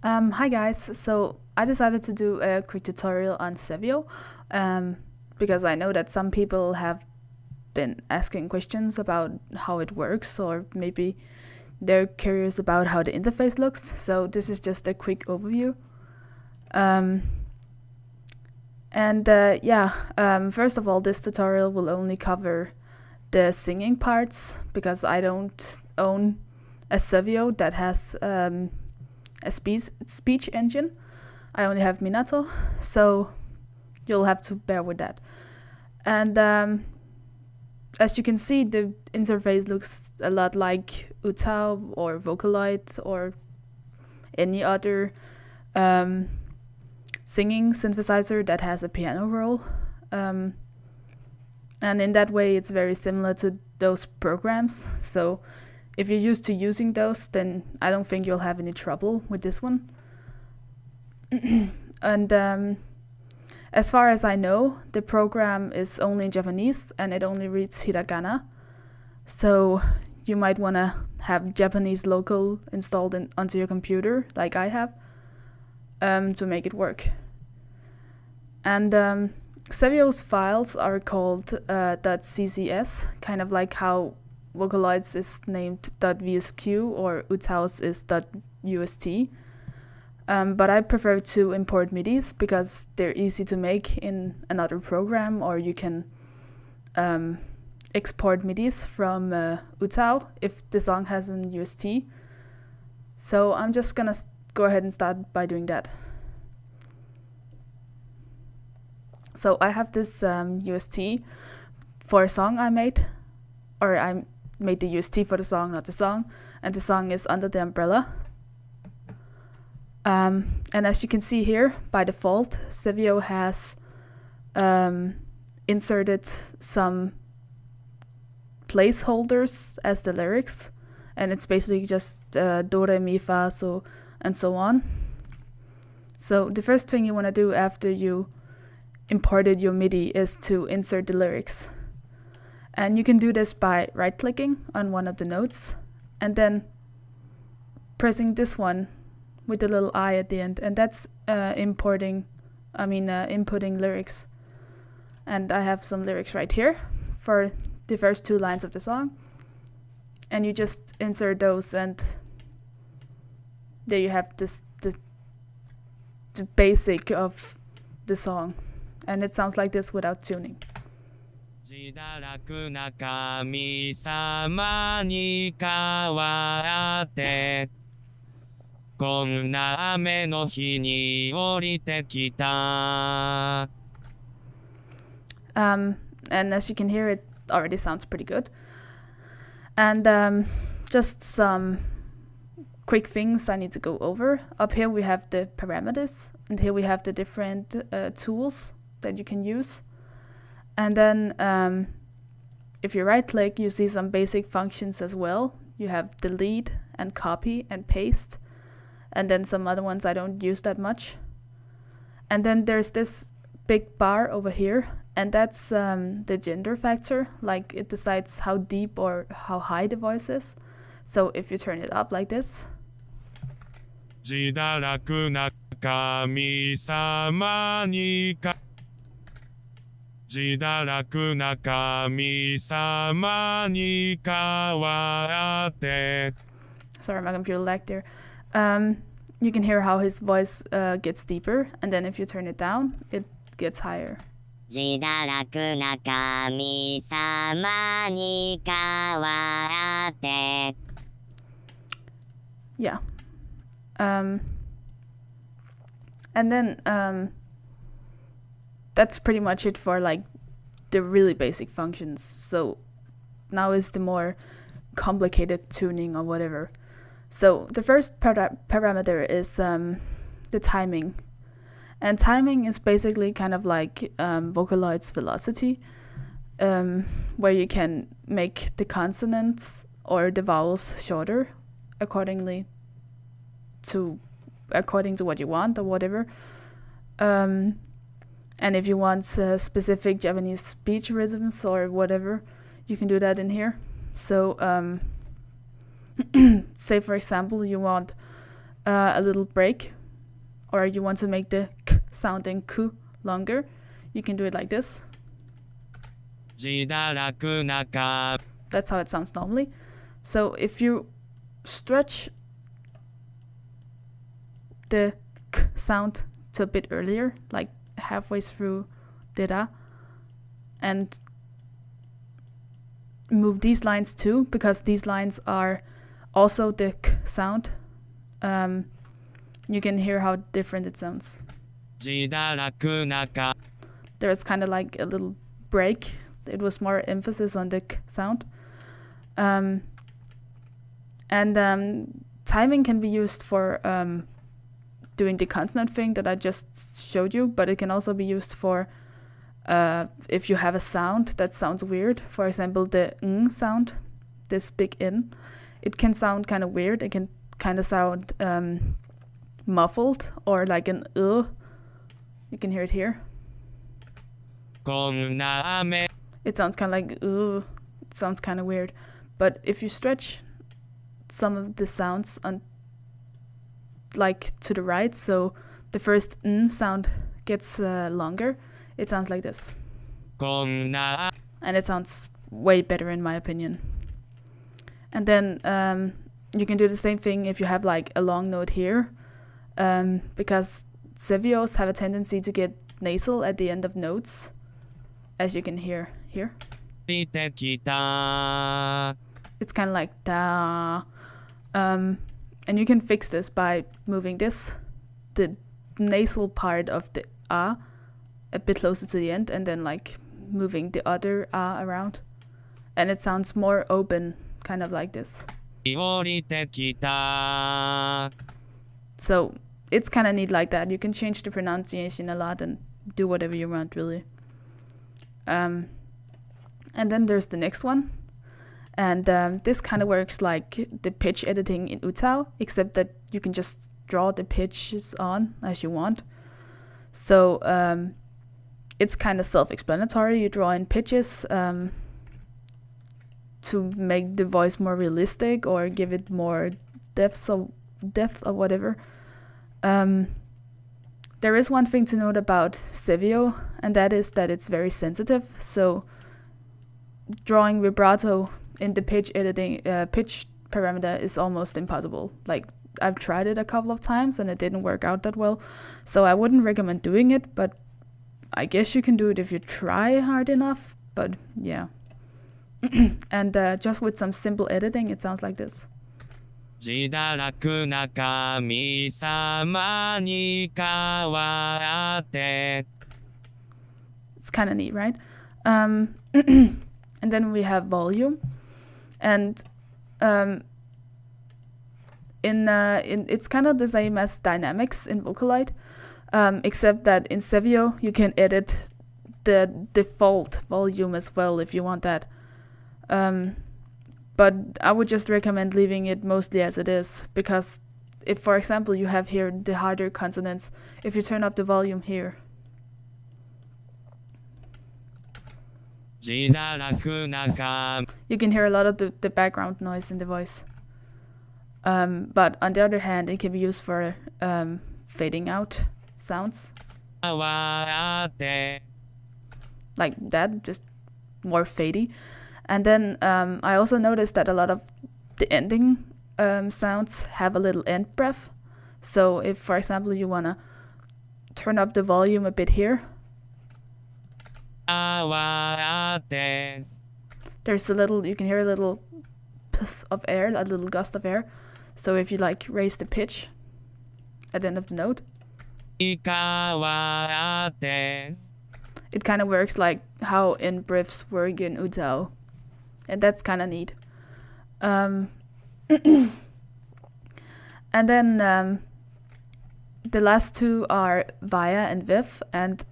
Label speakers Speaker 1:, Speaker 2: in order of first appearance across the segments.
Speaker 1: Hi guys, so I decided to do a quick tutorial on CeVIO because I know that some people have been asking questions about how it works, or maybe they're curious about how the interface looks. So this is just a quick overview. Um, First of all, this tutorial will only cover the singing parts because I don't own a CeVIO that has a speech engine. I only have Minato, so you'll have to bear with that. And as you can see, the interface looks a lot like Utao or Vocaloid or any other um, singing synthesizer that has a piano roll. Um, and in that way, it's very similar to those programs. So if you're used to using those, then I don't think you'll have any trouble with this one. And as far as I know, the program is only in Japanese and it only reads hiragana. So you might want to have Japanese local installed onto your computer, like I have, to make it work. And CeVIO's files are called .ccs, kind of like how Vocaloids is named .vsq or Utao's is .ust. But I prefer to import MIDIs because they're easy to make in another program, or you can export MIDIs from Utao if the song has an UST. So I'm just gonna go ahead and start by doing that. So I have this UST for a song I made, or I made the UST for the song, not the song, and the song is Under the Umbrella. And as you can see here, by default, CeVIO has inserted some placeholders as the lyrics, and it's basically just do, re, mi, fa, so, and so on. So the first thing you want to do after you imported your MIDI is to insert the lyrics. And you can do this by right-clicking on one of the notes, and then pressing this one with the little I at the end, and that's inputting lyrics. And I have some lyrics right here for the first two lines of the song, and you just insert those, and there you have the basic of the song, and it sounds like this without tuning.
Speaker 2: 自堕落な神様に代わってこんな雨の日に降りてきた
Speaker 1: And as you can hear, it already sounds pretty good. And just some quick things I need to go over. Up here we have the parameters, and here we have the different tools that you can use. And then if you right click, you see some basic functions as well. You have delete and copy and paste, and then some other ones I don't use that much. And then there's this big bar over here, and that's the gender factor, like it decides how deep or how high the voice is. So if you turn it up like this,
Speaker 2: 自堕落な神様にか自堕落な神様に代わって
Speaker 1: sorry, my computer lagged there. You can hear how his voice gets deeper, and then if you turn it down, it gets higher.
Speaker 2: 自堕落な神様に代わって
Speaker 1: Yeah. And then that's pretty much it for like the really basic functions. So now is the more complicated tuning or whatever. So the first parameter is the timing. And timing is basically kind of like Vocaloid's velocity, where you can make the consonants or the vowels shorter according to what you want or whatever. And if you want specific Japanese speech rhythms or whatever, you can do that in here. So say for example you want a little break, or you want to make the k sounding ku longer, you can do it like this. That's how it sounds normally. So if you stretch the k sound to a bit earlier, like halfway through da, and move these lines too, because these lines are also the k sound, you can hear how different it sounds. There's kind of like a little break. It was more emphasis on the k sound. Timing can be used for doing the consonant thing that I just showed you, but it can also be used for if you have a sound that sounds weird. For example, the ng sound, this big N, it can sound kind of weird. It can kind of sound muffled, or like an You can hear it here. It sounds kind of like it sounds kind of weird. But if you stretch some of the sounds on, like to the right, so the first n sound gets longer, it sounds like this. And it sounds way better in my opinion. And then you can do the same thing if you have like a long note here, because CeVIOs have a tendency to get nasal at the end of notes, as you can hear here. It's kind of like da. And you can fix this by moving the nasal part of the a bit closer to the end, and then like moving the other a around, and it sounds more open, kind of like this. So it's kind of neat like that. You can change the pronunciation a lot and do whatever you want, really. And then there's the next one. And this kind of works like the pitch editing in Utao, except that you can just draw the pitches on as you want. So it's kind of self-explanatory. You draw in pitches to make the voice more realistic or give it more depth or whatever. There is one thing to note about CeVIO, and that is that it's very sensitive. So drawing vibrato in the pitch editing pitch parameter is almost impossible. Like, I've tried it a couple of times and it didn't work out that well, so I wouldn't recommend doing it, but I guess you can do it if you try hard enough. But yeah. And just with some simple editing, it sounds like this. It's kind of neat, right? And then we have volume, and it's kind of the same as dynamics in Vocaloid, except that in CeVIO you can edit the default volume as well if you want that. But I would just recommend leaving it mostly as it is, because if, for example, you have here the harder consonants, if you turn up the volume here, you can hear a lot of the background noise in the voice. But on the other hand, it can be used for fading out sounds. Like that, just more fadey. And then I also noticed that a lot of the ending sounds have a little end breath. So if, for example, you want to turn up the volume a bit here, there's a little, you can hear a little puff of air, a little gust of air. So if you like raise the pitch at the end of the note, it kind of works like how end breaths work in Utao. And that's kind of neat. And then the last two are via and viv, and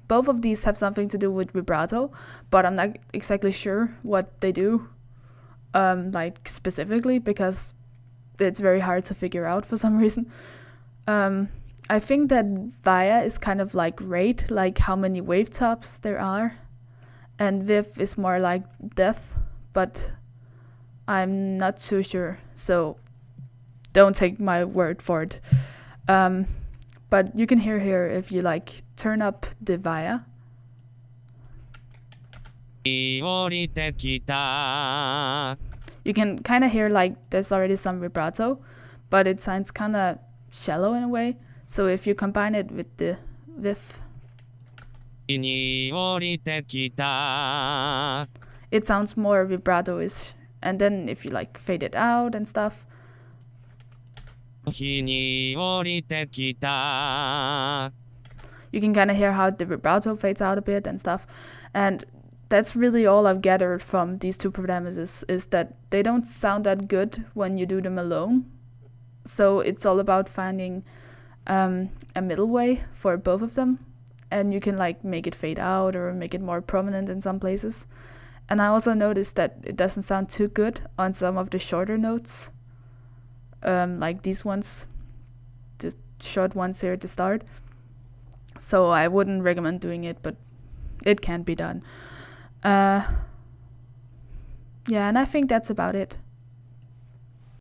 Speaker 1: both of these have something to do with vibrato, but I'm not exactly sure what they do, like specifically, because it's very hard to figure out for some reason. I think that via is kind of like rate, like how many wave tops there are, and viv is more like depth, but I'm not too sure. So don't take my word for it. But you can hear here if you like turn up the via.
Speaker 2: 降りてきた
Speaker 1: You can kind of hear like there's already some vibrato, but it sounds kind of shallow in a way. So if you combine it with the with,
Speaker 2: に降りてきた
Speaker 1: it sounds more vibrato-ish. And then if you like fade it out and stuff,
Speaker 2: 日に降りてきた
Speaker 1: you can kind of hear how the vibrato fades out a bit and stuff. And that's really all I've gathered from these two parameters, is that they don't sound that good when you do them alone. So it's all about finding a middle way for both of them. And you can like make it fade out or make it more prominent in some places. And I also noticed that it doesn't sound too good on some of the shorter notes, like these ones, the short ones here at the start. So I wouldn't recommend doing it, but it can be done. Yeah, and I think that's about it.